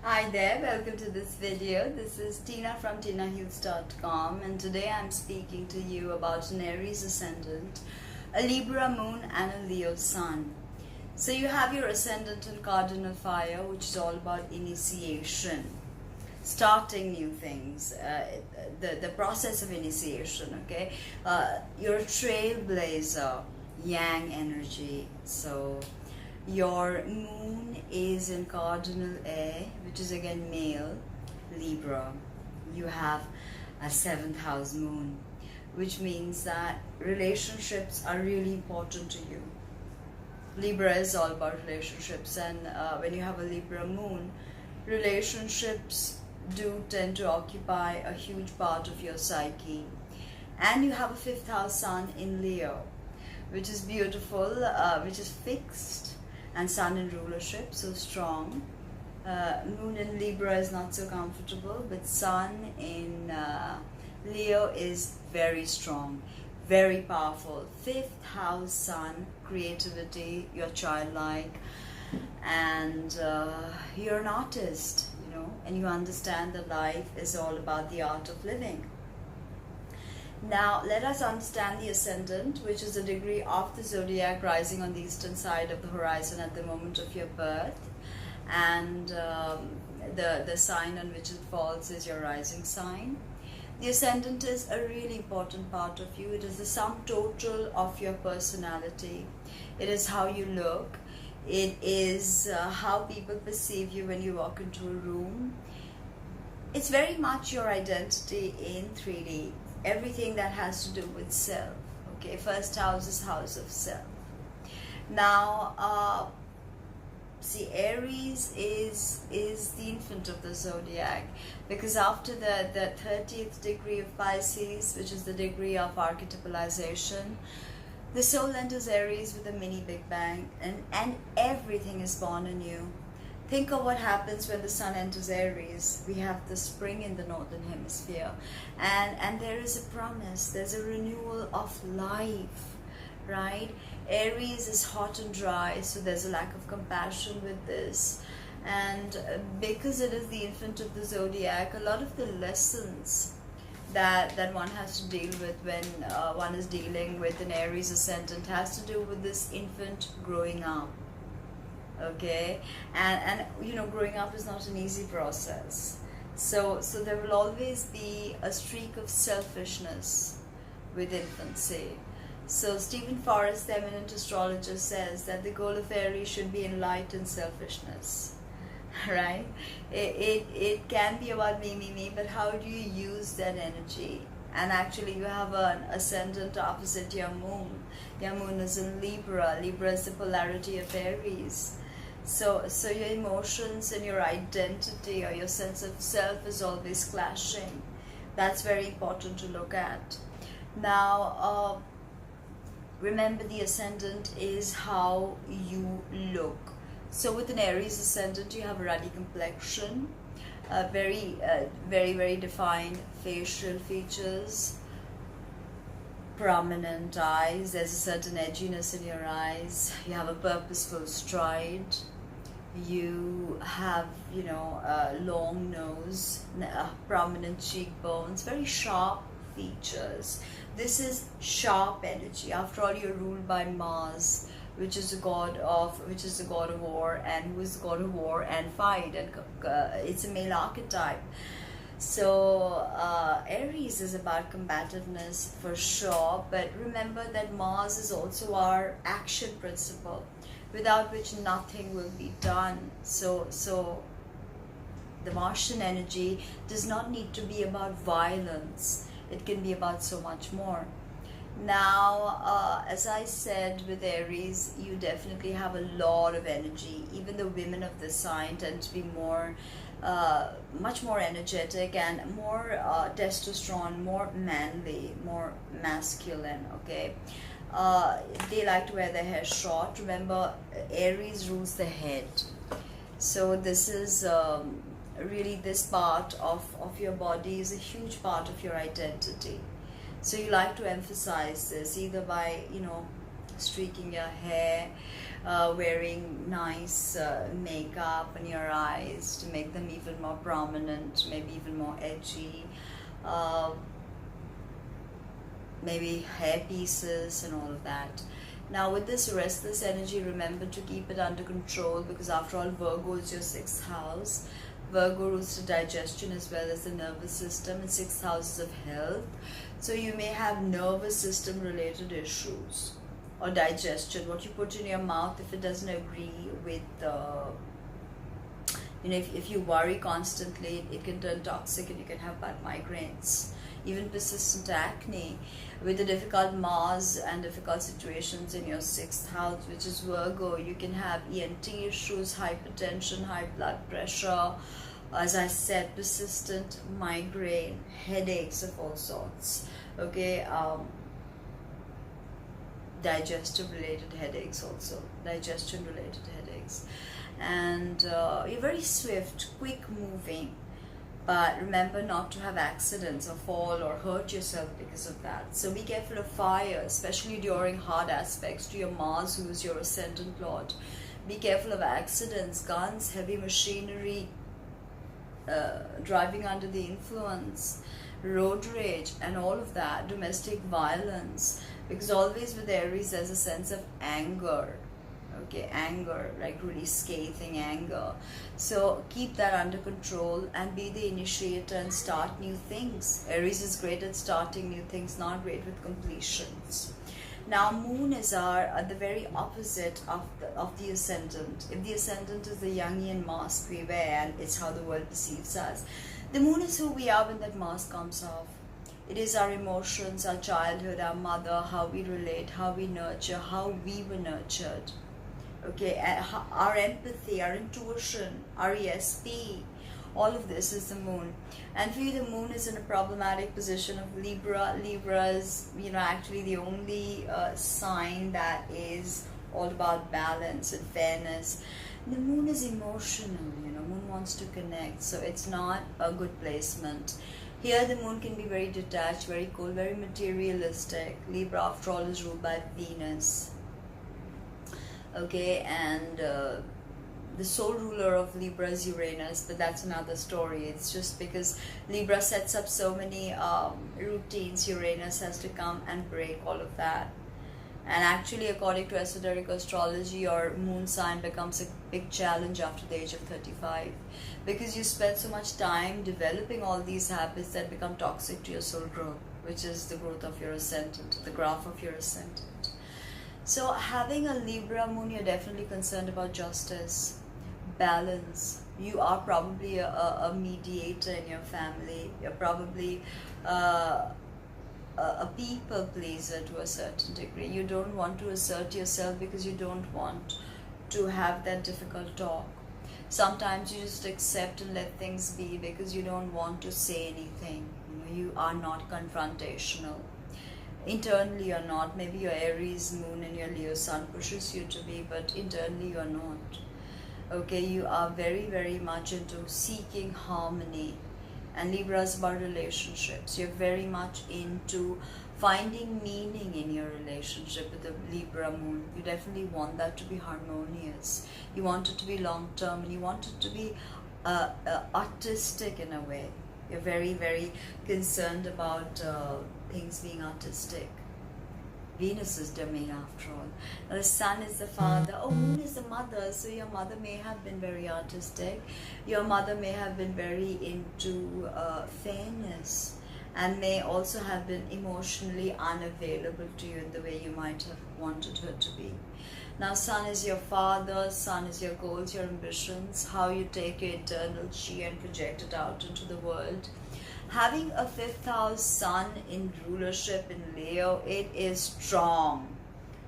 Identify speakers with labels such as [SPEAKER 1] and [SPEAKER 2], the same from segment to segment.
[SPEAKER 1] Hi there, welcome to this video. This is Tina from TinaHughes.com, and today I'm speaking to you about an Aries ascendant, a Libra moon and a Leo sun. So you have your ascendant in cardinal fire, which is all about initiation, starting new things, the process of initiation, okay? You're a trailblazer, yang energy. So your moon is in cardinal air, which is again male, Libra. You have a 7th house moon, which means that relationships are really important to you. Libra is all about relationships, and when you have a Libra moon, relationships do tend to occupy a huge part of your psyche. And you have a 5th house sun in Leo, which is beautiful, which is fixed, and sun in rulership, so strong. Moon in Libra is not so comfortable, but sun in Leo is very strong, very powerful. 5th house sun, creativity, you're childlike, and you're an artist, and you understand that life is all about the art of living. Now, let us understand the ascendant, which is the degree of the zodiac rising on the eastern side of the horizon at the moment of your birth. And the sign on which it falls is your rising sign. The ascendant is a really important part of you. It is the sum total of your personality. It is how you look. It is how people perceive you when you walk into a room. It's very much your identity in 3D. Everything that has to do with self. Okay, first house is house of self. Now, see, Aries is the infant of the zodiac, because after the 30th degree of Pisces, which is the degree of archetypalization, the soul enters Aries with a mini Big Bang, and everything is born anew. Think of what happens when the sun enters Aries. We have the spring in the northern hemisphere, and there is a promise, there's a renewal of life, right? Aries is hot and dry, so there's a lack of compassion with this. And because it is the infant of the zodiac, a lot of the lessons that one has to deal with when one is dealing with an Aries ascendant has to do with this infant growing up. Okay, and growing up is not an easy process, so there will always be a streak of selfishness with infancy. So Stephen Forrest, the eminent astrologer, says that the goal of Aries should be enlightened selfishness, right? It can be about me, but how do you use that energy? And actually you have an ascendant opposite your moon. Your moon is in Libra. Libra is the polarity of Aries. So your emotions and your identity or your sense of self is always clashing. That's very important to look at. Now, remember, the ascendant is how you look. So with an Aries ascendant, you have a ruddy complexion, very defined facial features, prominent eyes. There's a certain edginess in your eyes. You have a purposeful stride. You have, a long nose, prominent cheekbones, very sharp features. This is sharp energy. After all, you're ruled by Mars, which is the god of war, and who is the god of war and fight, and it's a male archetype. So Aries is about combativeness for sure, but remember that Mars is also our action principle, without which nothing will be done. So the Martian energy does not need to be about violence. It can be about so much more. Now, as I said, with Aries, you definitely have a lot of energy. Even the women of this sign tend to be more, much more energetic and more testosterone, more manly, more masculine, okay? They like to wear their hair short. Remember, Aries rules the head. So this is really, this part of your body is a huge part of your identity. So you like to emphasize this either by, streaking your hair, wearing nice makeup on your eyes to make them even more prominent, maybe even more edgy, maybe hair pieces and all of that. Now with this restless energy, remember to keep it under control, because after all, Virgo is your 6th house. Virgo rules the digestion as well as the nervous system, and 6th house is of health. So you may have nervous system related issues or digestion. What you put in your mouth, if it doesn't agree with if you worry constantly, it can turn toxic and you can have bad migraines, even persistent acne. With the difficult Mars and difficult situations in your 6th house, which is Virgo, you can have ENT issues, hypertension, high blood pressure, as I said, persistent migraine, headaches of all sorts, okay, digestive related headaches also, digestion related headaches. And you're very swift, quick moving, but remember not to have accidents or fall or hurt yourself because of that. So be careful of fire, especially during hard aspects to your Mars, who is your ascendant lord. Be careful of accidents, guns, heavy machinery, driving under the influence, road rage and all of that, domestic violence, because always with Aries there's a sense of anger. Okay, anger, like really scathing anger. So keep that under control and be the initiator and start new things. Aries is great at starting new things, not great with completions. Now Moon is the very opposite of the ascendant. If the ascendant is the Jungian mask we wear and it's how the world perceives us, the Moon is who we are when that mask comes off. It is our emotions, our childhood, our mother, how we relate, how we nurture, how we were nurtured. Okay, our empathy, our intuition, our ESP, all of this is the Moon. And for you, the Moon is in a problematic position of Libra. Libra is, actually the only sign that is all about balance and fairness. The Moon is emotional, Moon wants to connect, so it's not a good placement. Here the Moon can be very detached, very cold, very materialistic. Libra, after all, is ruled by Venus. Okay, and the sole ruler of Libra is Uranus, but that's another story. It's just because Libra sets up so many routines, Uranus has to come and break all of that. And actually, according to esoteric astrology, your moon sign becomes a big challenge after the age of 35, because you spend so much time developing all these habits that become toxic to your soul growth, which is the growth of your ascendant, the graph of your ascendant. So having a Libra moon, you're definitely concerned about justice, balance. You are probably a mediator in your family. You're probably a people pleaser to a certain degree. You don't want to assert yourself because you don't want to have that difficult talk. Sometimes you just accept and let things be because you don't want to say anything. You are not confrontational. Internally you're not. Maybe your Aries moon and your Leo sun pushes you to be, but internally you're not. Okay, you are very, very much into seeking harmony. And Libra is about relationships. You're very much into finding meaning in your relationship with the Libra moon. You definitely want that to be harmonious. You want it to be long term, and you want it to be artistic in a way. You're very, very concerned about things being artistic. Venus is domain after all. Now the sun is the father. Oh, moon is the mother. So your mother may have been very artistic. Your mother may have been very into fairness, and may also have been emotionally unavailable to you in the way you might have wanted her to be. Now sun is your father, sun is your goals, your ambitions, how you take your internal chi and project it out into the world. Having a 5th house sun in rulership in Leo, it is strong.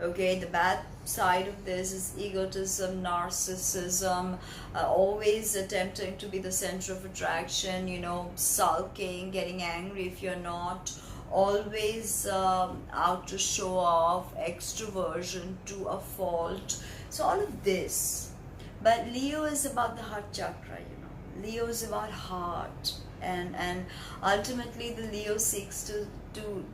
[SPEAKER 1] Okay, the bad side of this is egotism, narcissism, always attempting to be the center of attraction, sulking, getting angry if you're not, always out to show off, extroversion to a fault. So all of this. But Leo is about the heart chakra, Leo is about heart. And ultimately the Leo seeks to to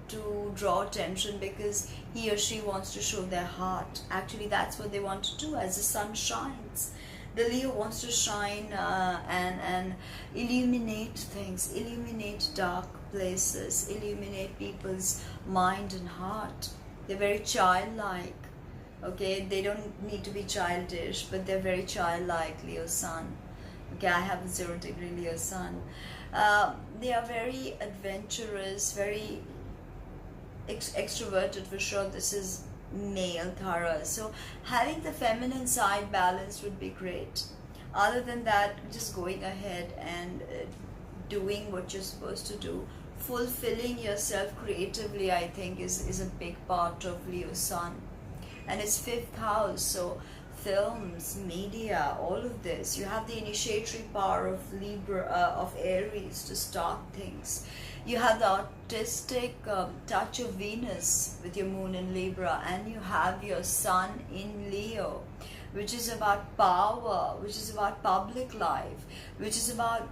[SPEAKER 1] draw attention because he or she wants to show their heart. Actually, that's what they want to do. As the sun shines, the Leo wants to shine and illuminate things, illuminate dark places, illuminate people's mind and heart. They're very childlike. Okay, they don't need to be childish, but they're very childlike, Leo Sun. Okay, I have a 0-degree Leo Sun. They are very adventurous, very extroverted for sure. This is male Taurus. So having the feminine side balanced would be great. Other than that, just going ahead and doing what you're supposed to do, fulfilling yourself creatively, I think is a big part of Leo Sun. And it's 5th house, so films, media, all of this. You have the initiatory power of Libra, of Aries to start things. You have the artistic touch of Venus with your moon in Libra, and you have your sun in Leo, which is about power, which is about public life, which is about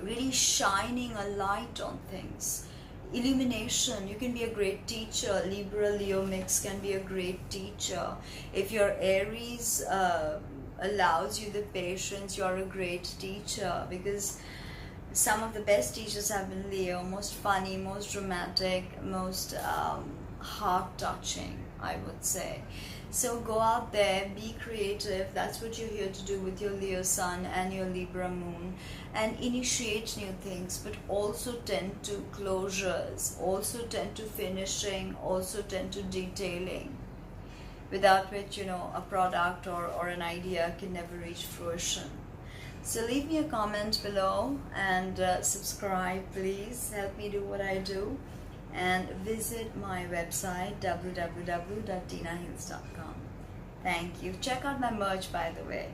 [SPEAKER 1] really shining a light on things. Illumination. You can be a great teacher. Libra Leo mix can be a great teacher. If your Aries allows you the patience, you're a great teacher, because some of the best teachers have been Leo. Most funny, most dramatic, most heart-touching, I would say. So go out there, be creative. That's what you're here to do with your Leo Sun and your Libra Moon, and initiate new things, but also tend to closures, also tend to finishing, also tend to detailing, without which, you know, a product or an idea can never reach fruition. So leave me a comment below and subscribe, please. Help me do what I do. And visit my website www.tinahills.com. Thank you. Check out my merch, by the way.